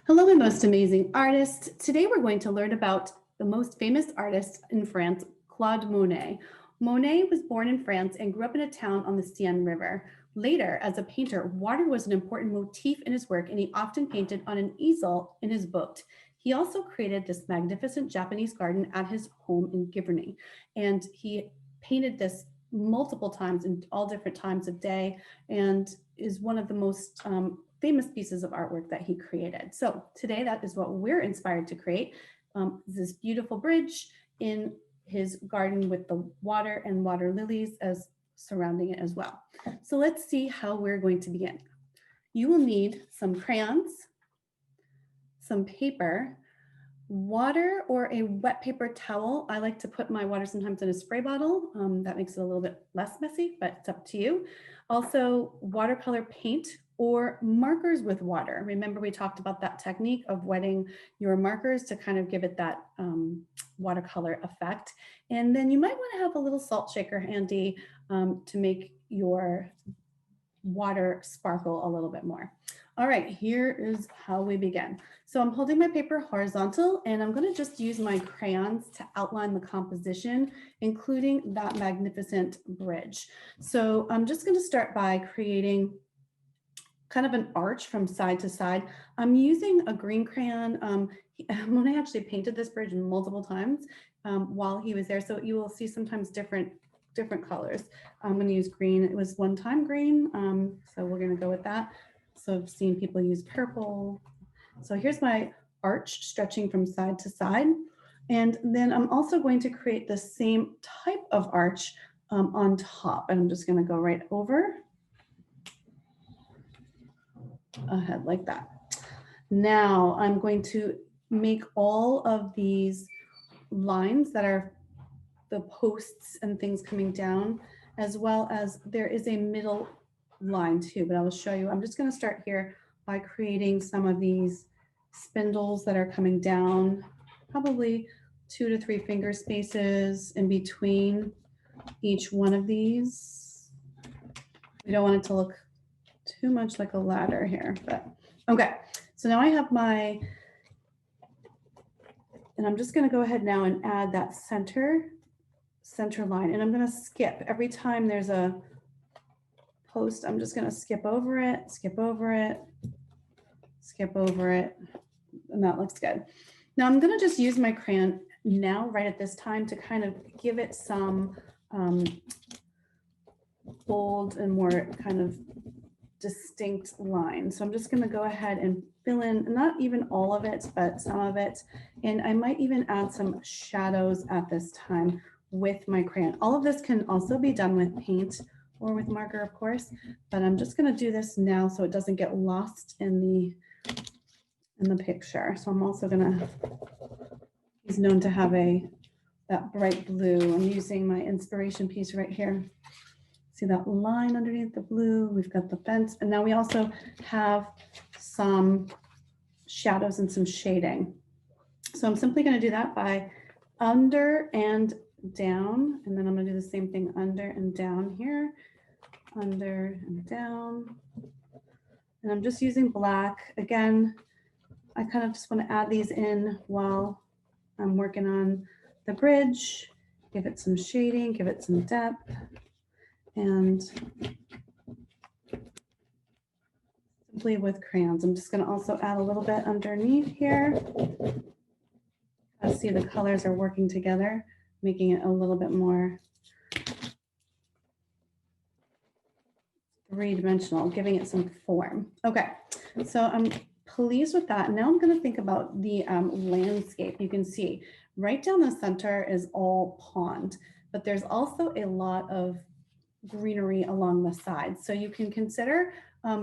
Hello, my most amazing artists. Today we're going to learn about the most famous artist in France, Claude Monet. Monet was born in France and grew up in a town on the Seine River. Later, as a painter, water was an important motif in his work, and he often painted on an easel in his boat. He also created this magnificent Japanese garden at his home in Giverny, and he painted this multiple times in all different times of day, and is one of the most famous pieces of artwork that he created. So today that is what we're inspired to create, this beautiful bridge in his garden with the water and water lilies as surrounding it as well. So let's see how we're going to begin. You will need some crayons, some paper, water or a wet paper towel. I like to put my water sometimes in a spray bottle. That makes it a little bit less messy, but it's up to you. Also, watercolor paint or markers with water. Remember, we talked about that technique of wetting your markers to kind of give it that watercolor effect. And then you might want to have a little salt shaker handy to make your water sparkle a little bit more. All right, here is how we begin. So I'm holding my paper horizontal, and I'm going to just use my crayons to outline the composition, including that magnificent bridge. So I'm just going to start by creating kind of an arch from side to side. I'm using a green crayon. Monet actually painted this bridge multiple times while he was there, so you will see sometimes different colors. I'm going to use green. It was one time green, so we're going to go with that. So I've seen people use purple. So here's my arch stretching from side to side. And then I'm also going to create the same type of arch on top. And I'm just going to go right over ahead like that. Now I'm going to make all of these lines that are the posts and things coming down, as well as there is a middle line too, but I will show you. I'm just going to start here by creating some of these spindles that are coming down, probably 2 to 3 finger spaces in between each one of these. We don't want it to look too much like a ladder here, but okay. So now I have my, and I'm just going to go ahead now and add that center line, and I'm going to skip every time there's a post. I'm just going to skip over it, skip over it, skip over it, and that looks good. Now I'm going to just use my crayon now right at this time to kind of give it some bold and more kind of distinct lines. So I'm just going to go ahead and fill in, not even all of it, but some of it, and I might even add some shadows at this time with my crayon. All of this can also be done with paint or with marker, of course, but I'm just going to do this now so it doesn't get lost in the picture. So I'm also going to, he's known to have that bright blue. I'm using my inspiration piece right here. See that line underneath the blue? We've got the fence, and now we also have some shadows and some shading. So I'm simply going to do that by under and down, and then I'm going to do the same thing under and down here, under and down. And I'm just using black. Again, I kind of just want to add these in while I'm working on the bridge, give it some shading, give it some depth, and simply with crayons. I'm just going to also add a little bit underneath here. I see the colors are working together, making it a little bit more three-dimensional, giving it some form. Okay, so I'm pleased with that. Now I'm going to think about the landscape. You can see right down the center is all pond, but there's also a lot of greenery along the sides. So you can consider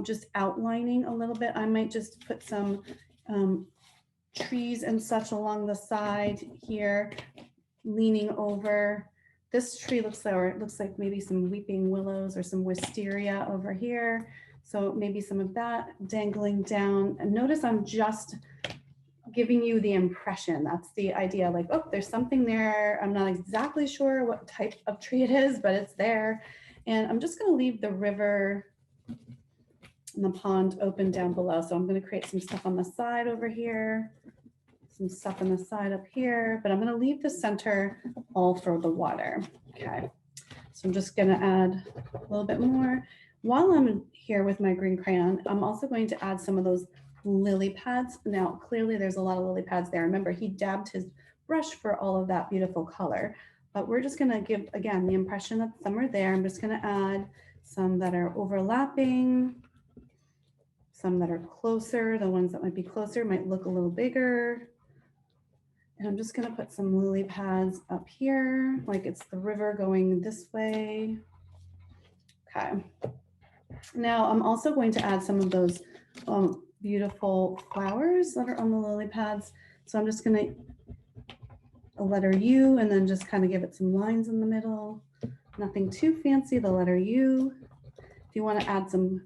just outlining a little bit. I might just put some trees and such along the side here, leaning over. This tree looks like maybe some weeping willows or some wisteria over here. So maybe some of that dangling down. And notice I'm just giving you the impression. That's the idea, like, oh, there's something there. I'm not exactly sure what type of tree it is, but it's there. And I'm just going to leave the river And the pond open down below. So I'm going to create some stuff on the side over here, some stuff on the side up here, but I'm going to leave the center all for the water. Okay. So I'm just going to add a little bit more. While I'm here with my green crayon, I'm also going to add some of those lily pads. Now, clearly there's a lot of lily pads there. Remember, he dabbed his brush for all of that beautiful color, but we're just going to give, again, the impression that some are there. I'm just going to add some that are overlapping, some that are closer. The ones that might be closer might look a little bigger. And I'm just going to put some lily pads up here, like it's the river going this way. Okay. Now I'm also going to add some of those beautiful flowers that are on the lily pads. So I'm just going to a letter U and then just kind of give it some lines in the middle. Nothing too fancy, the letter U. If you want to add some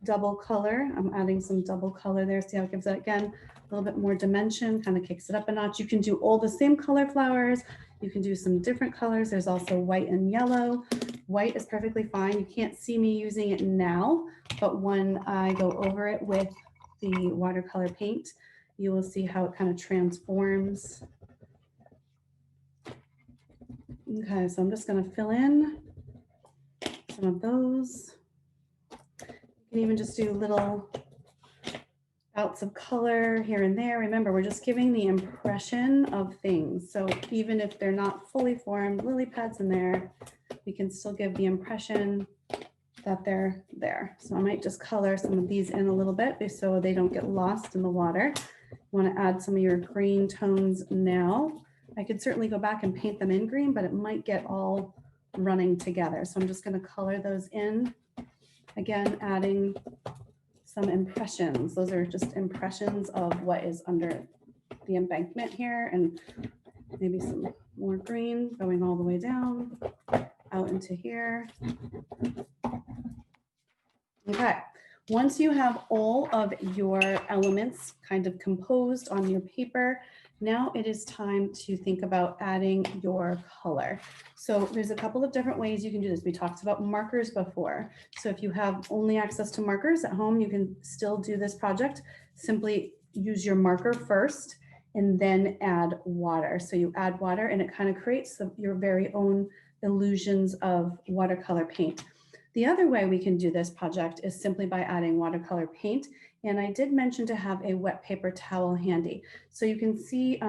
double color, I'm adding some double color there. See how it gives it, again, a little bit more dimension, kind of kicks it up a notch. You can do all the same color flowers. You can do some different colors. There's also white and yellow. White is perfectly fine. You can't see me using it now, but when I go over it with the watercolor paint, you will see how it kind of transforms. Okay, so I'm just going to fill in some of those. You can even just do little bouts of color here and there. Remember, we're just giving the impression of things. So even if they're not fully formed lily pads in there, we can still give the impression that they're there. So I might just color some of these in a little bit so they don't get lost in the water. You want to add some of your green tones now. I could certainly go back and paint them in green, but it might get all running together. So I'm just going to color those in. Again, adding some impressions. Those are just impressions of what is under the embankment here, and maybe some more green going all the way down out into here. Okay, once you have all of your elements kind of composed on your paper, now it is time to think about adding your color. So there's a couple of different ways you can do this. We talked about markers before. So if you have only access to markers at home, you can still do this project. Simply use your marker first and then add water. So you add water and it kind of creates your very own illusions of watercolor paint. The other way we can do this project is simply by adding watercolor paint. And I did mention to have a wet paper towel handy. So you can see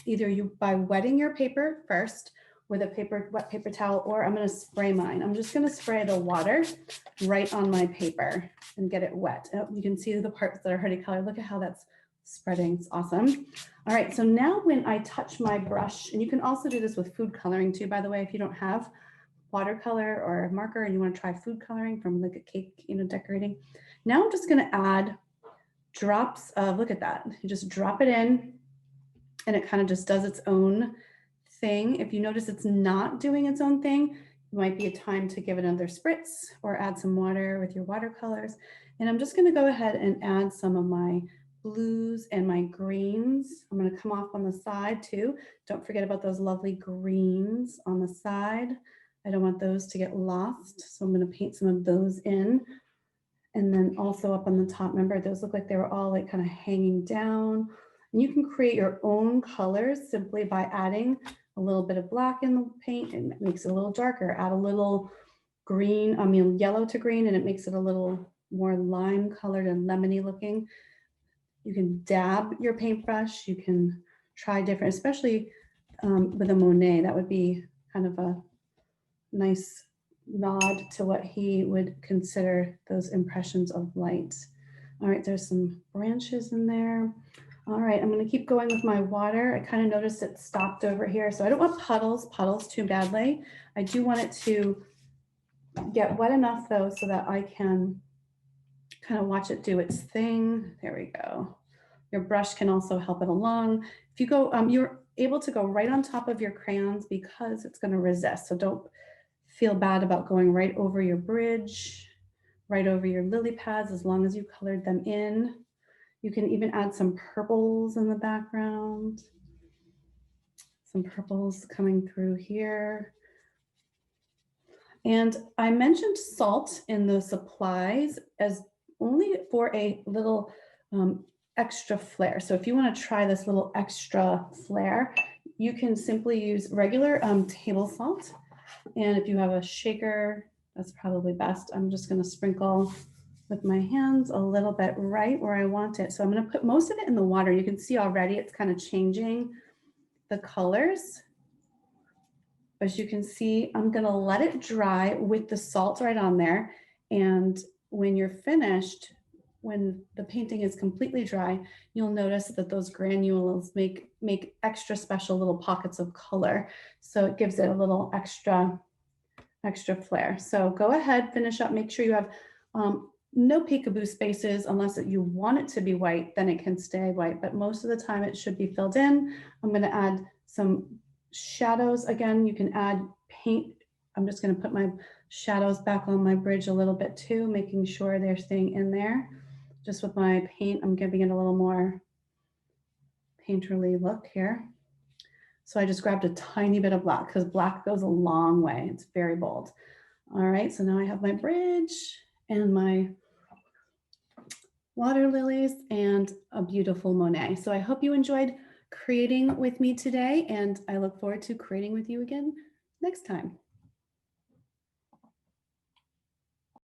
either you by wetting your paper first with a wet paper towel, or I'm going to spray mine. I'm just going to spray the water right on my paper and get it wet. Oh, you can see the parts that are already colored. Look at how that's spreading. It's awesome. All right, so now when I touch my brush, and you can also do this with food coloring too, by the way, if you don't have watercolor or marker and you want to try food coloring from like a cake, decorating. Now I'm just going to add drops of, look at that. You just drop it in and it kind of just does its own thing. If you notice it's not doing its own thing, it might be a time to give it another spritz or add some water with your watercolors. And I'm just going to go ahead and add some of my blues and my greens. I'm going to come off on the side too. Don't forget about those lovely greens on the side. I don't want those to get lost. So I'm going to paint some of those in. And then also up on the top, remember those look like they were all like kind of hanging down. And you can create your own colors simply by adding a little bit of black in the paint, and it makes it a little darker. Add a little green, yellow to green, and it makes it a little more lime colored and lemony looking. You can dab your paintbrush. You can try different, especially with a Monet. That would be kind of a nice nod to what he would consider those impressions of light. All right, there's some branches in there. All right, I'm going to keep going with my water. I kind of noticed it stopped over here, so I don't want puddles too badly. I do want it to get wet enough though so that I can kind of watch it do its thing. There we go. Your brush can also help it along. If you go, you're able to go right on top of your crayons because it's going to resist. So don't feel bad about going right over your bridge, right over your lily pads, as long as you colored them in. You can even add some purples in the background. Some purples coming through here. And I mentioned salt in the supplies as only for a little extra flare. So if you want to try this little extra flare, you can simply use regular table salt. And if you have a shaker, that's probably best. I'm just going to sprinkle with my hands a little bit right where I want it. So I'm going to put most of it in the water. You can see already it's kind of changing the colors. As you can see, I'm going to let it dry with the salt right on there. And when you're finished, when the painting is completely dry, you'll notice that those granules make extra special little pockets of color. So it gives it a little extra flair. So go ahead, finish up, make sure you have no peekaboo spaces unless you want it to be white, then it can stay white, but most of the time it should be filled in. I'm going to add some shadows. Again, you can add paint. I'm just going to put my shadows back on my bridge a little bit too, making sure they're staying in there. Just with my paint, I'm giving it a little more painterly look here. So I just grabbed a tiny bit of black because black goes a long way. It's very bold. All right, so now I have my bridge and my water lilies and a beautiful Monet. So I hope you enjoyed creating with me today, and I look forward to creating with you again next time.